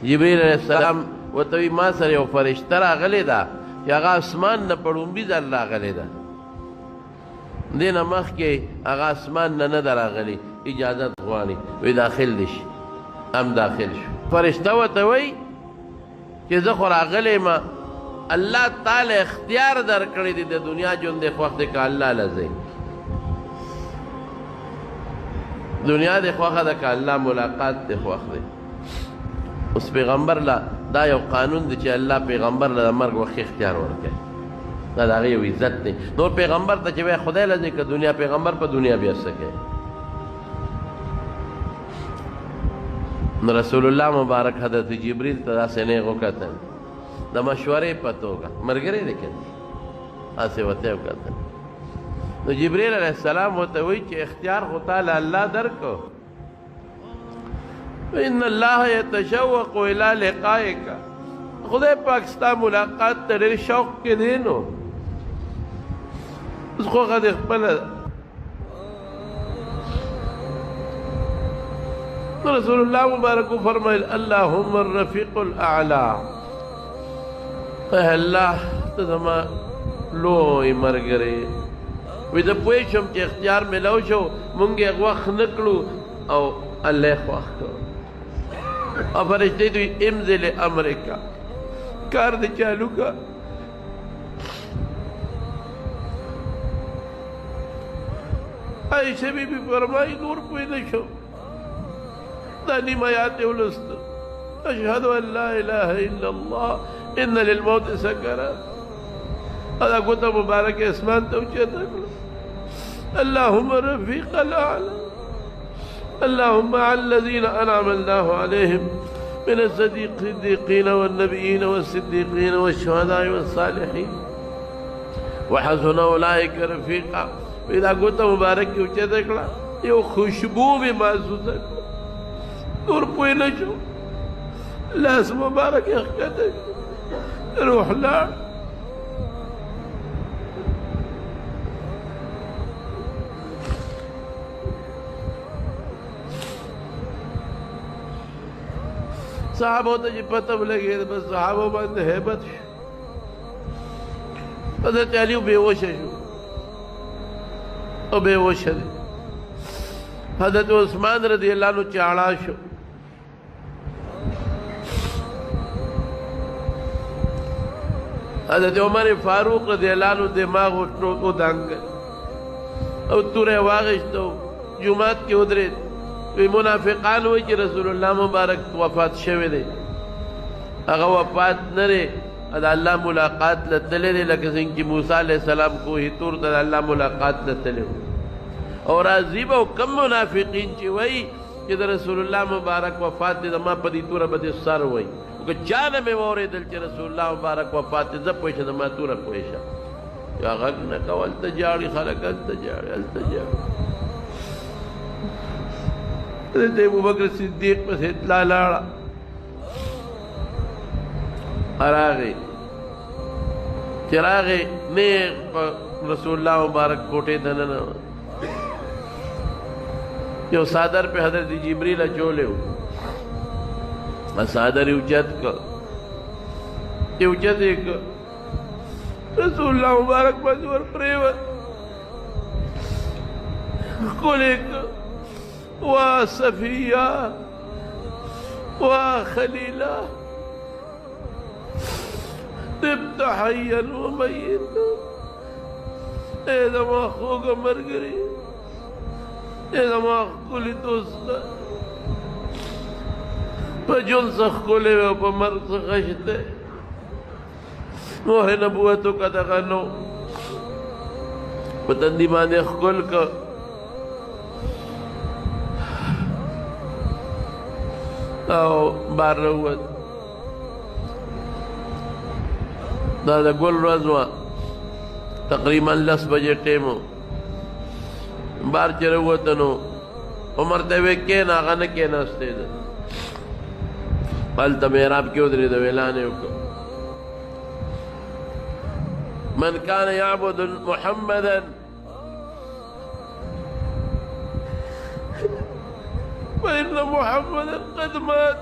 جبريل عليه السلام وتوي ما سره یو فرشته راغلی ده چې هغه اسمان نه په ړومبي ځل راغلی ده، دې نه مخکې هغه اسمان نه نه ده راغلي، اجازت غواړي وی داخل دي شي. هم داخل شو. فرشته ورته وایي چې زه خو راغلی یم، الله تعالی اختیار درکړی دی د دنیا ژوند دی خوښ دی که الله له ځئ، دنیا دی خوښه ده که الله ملاقات دی خوښ دی. اوس پیغمبر له دا یو قانون دی چې الله پیغمبر له د مرګ وخت اختیار ورکوي، دا د هغه یو عزت دی. نور پیغمبر ته چې وایي خدای له ځئ که دنیا، پیغمبر په دنیا بیا څه کوي؟ نو رسول الله مبارک حضرت جبریل ته داسې نیغ وکتل د مشورې په توګه، ملګری دی که هسې ورته یې وکتل. نو جبریل علیه السلام ورته وایي چې اختیار خو تا له الله درکړو، ان الله یتشوق الی لقائک، خدای پاک ستا ملاقات ته ډېر شوق کې دی. نو اوس خوښه دې خپله ده. رسول الله مبارک فرمایل اللهم الرفیق الاعلی، اے الله ته زما لوی ملګری وی زه پوه شم چې اختیار میلاو شو، مونږ یې وخت نه کړو او الله یې خوښ کړو. او فرشتې دوی امضل امریکا، کار دې چالو کا. عائشہ بی بی فرمائی نور پوه نه شو، دا نیم آیات یې ولوستل، اشهد ان لا اله الا الله ان للموت سکرات، دا ګوته مبارکه اسمان ته اوچته کړه. اللهم رفيق الاعلى، اللهم على الذين انعم الله عليهم من الصديقين والنبيين والصديقين والشهداء والصالحين وحسن اولئك رفيقا. دا ګوته مبارکه اوچته کړه، یو خوشبو به محسوسه کړه. نور پوه نه شو، لاس مبارک یې ښکته روح لاړ. صحابو ته چې پته ولګېده بس صحابو باندې هیبت شو. حضرت علي بېهوشه شو او بېهوشه دی. حضرت عثمان رضی اللہ عنہ چاڑا شو. حضرت عمر فاروق رضی اللہ عنہ دماغ کو دانگ او تورے واغشتو جماعت کی ادرید وی منافقان ہوئی چی رسول اللہ مبارک وفات شوی دے، اگا وفات نرے ادا اللہ ملاقات لتلے دے، لکہ سنگ چی موسیٰ علیہ السلام کو ہی تور تا اللہ ملاقات لتلے ہو. اور عزیب او کم منافقین چی وئی کہ رسول اللہ مبارک وفات دے دما پدی تورا بدی سر وئی کہ جانا میں وورے دل چی رسول اللہ مبارک وفات دے زب پوشا دما تورا پوشا یا غق نکو التجاڑی خلق التجاڑی التجاڑی. حضرت ابو بکر صدیق پس اطلاع لارا اراغی چراغی نیغ رسول اللہ مبارک کوٹے دننا یو صادر پہ حضرت جبریل اچولے ہو، صادر اوچت کا اوچت ایک رسول اللہ مبارک مجور پریوت کل ایک وا صفیہ وا خلیلہ تبت حیا و میت، اے زمان خوگا مرگری، اے زمان کلی دوستا پا جن سخ کلی و پا مرگ سخشتے موہ نبوتو کا دغنو پا تندیمان اخکل کا او بار روت دا گل رزوان تقریبا 10 بجے ٹیمو بار چروتنو عمر دوے کینا آغا نکینا استے دا قلتا میراب کیوں دری دا ویلانے کو من کان یعبد محمدا فإن محمدا قد مات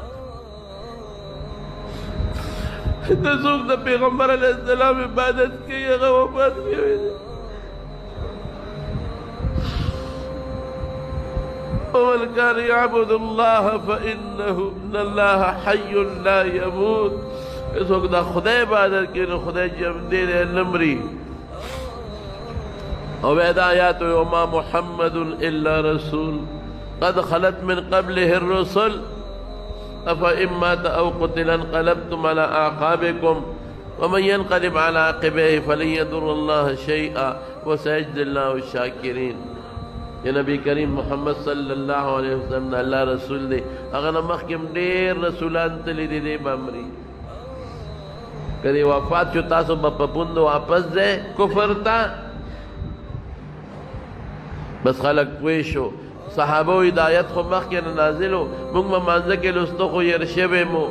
د څوک د پیغمبر علیه السلام عبادت کوي هغه وفات شوی دی. ومن كان يعبد الله فإنه إن الله حي لا يموت. څوک د خدای عبادت کوي نو خدای ژوندی دی نه مري. او بیا دا آیات وما محمد الا رسول قد خلت من قبله الرسل افإن مات او قتل انقلبتم على اعقابكم ومن ينقلب على عقبيه فلن يضر الله شيئا وسيجزي الله الشاكرين. یا نبی کریم محمد صلی اللہ علیہ وسلم اللہ رسول دے اگر مخکم ډیر رسولان تلی دی دی بامری کدی وفات شو تاسو بپپوند واپس دے کفر تا بس خلق پویشو صحابه ہدایت خو مخکې نازلو موږ به مانځه کې لوستو خو ير شوی مو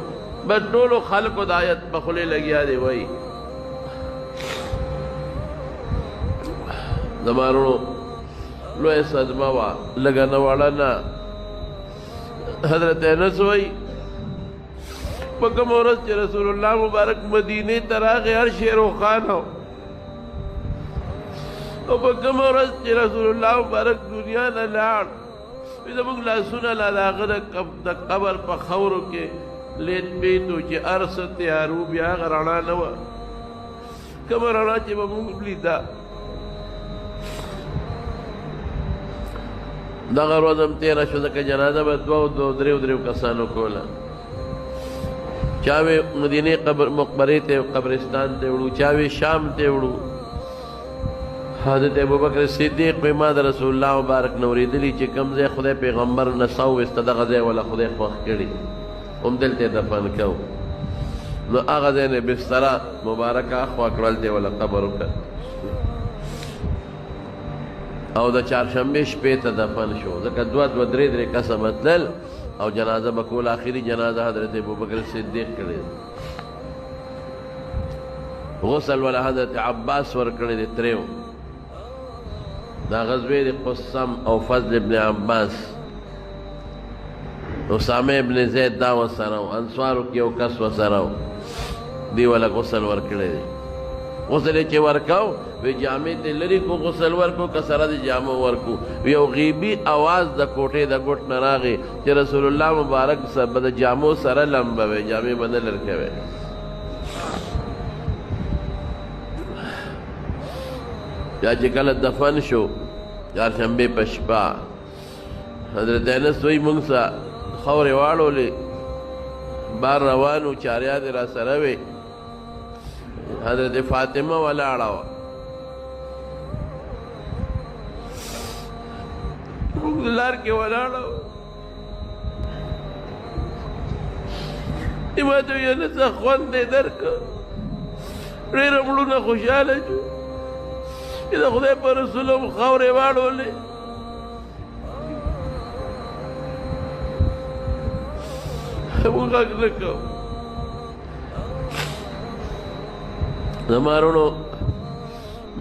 بس ټولو خلقو هدایت په خولې لګیا دی وایي زمارونو لوی صدمه وه لږه نه وړه نه. حضرت انس وایي په کومه ورځ چې رسول الله مبارک مدینې ته راغی هر شی روښانه و او په کومه ورځ چې رسول الله مبارک دنیا نه لاړ زموږ لاسونه لا د هغه د قبر په خاورو کې لید پید و چې هر څه تیارو بیا هغه رڼا نه وه کومه رڼا چې به موږ لیده دغه ورځ هم تېره شوه ځکه جنازه به دوه درېو کسانو کوله چا وې مدینې مقبرې ته قبرستان ته وړو چا وې شام ته وړو. حضرت ابوبکر صدیق وایي ما د رسول الله مبارک نه اورېدلي چې کوم ځای خدای پیغمبر نڅا وویسته دغه ځای والا خدای خوښ کړي هم دلته یې دفن کوو نو هغه ځای نه بستره مبارکه اخوا کړه هلته یې والا قبر وکړ او د چهارشنبې شپې ته دفن شو ځکه دوه درې کسه به تلل او جنازه به کول آخري جنازه حضرت ابوبکر صدیق کړې غسل والا حضرت عباس ورکړی دی تریو دا غزوې د قسم او فضل ابن عباس اسامه ابن زید دا ورسره و انصارو کې یو کس ورسره و دی والا غسل ورکړی دی غسل یې چې ورکاو وی جامې ته لرې کو غسل ورکو که سره د جامو ورکو یو غیبي اواز د کوټې د ګوټ نه راغی چې رسول الله مبارک به د جامو سره لمبوي جامې به نه لرکوي یا چې کله دفن شو چهارشنبې په شپه حضرت انس وایي موږ سه خاورې واړولې بار روان و چاریات را سره وې حضرت فاطمه ولاړه وه موږ لار کې ولاړه وه ما ته ویل څه خوند یې درکړه ډېره مړونه خوشحاله شو چې د خدای په رسول هم خاورې واړولې موږ غږ نه کوو زمارونو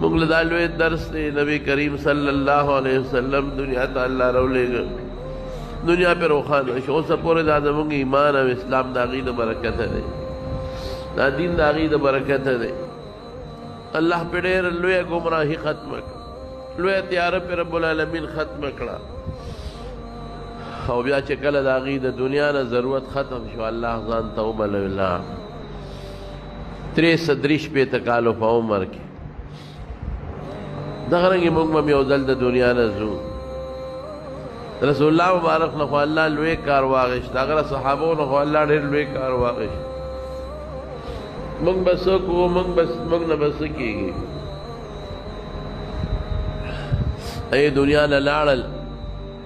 موږ له دا لوی درس دی نبی کریم صلی الله علیه وسلم دنیا ته الله راولېږه دنیا پې روښانه شو اوسه پورې دا زموږ ایمان او اسلام د هغې د برکته دی دا دین د هغې د برکته دی الله پې ډېره لویه ګمراهي ختمه کړه لویه تیاره پې رب العالمین ختمه کړه او بیا چې کله د هغې د دنیا نه ضرورت ختم شو الله ځان ته وبلوي لاړ 63 کالو په عمر کې دغه رنګې موږ به یو ځل د دنیا نه ځو رسول الله مبارک نه خو الله لوی کار واخیست هغه صحابو نه خو الله ډېر لوی کار واخیست موږ به څه کوو موږ نه به څه کېږي ای دنیا نه لاړل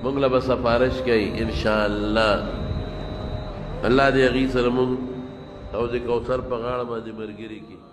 موږ له به سفارش کوي انشاءالله الله دې هغې سره موږ او د کوثر په غاړه باندې ملګري کړي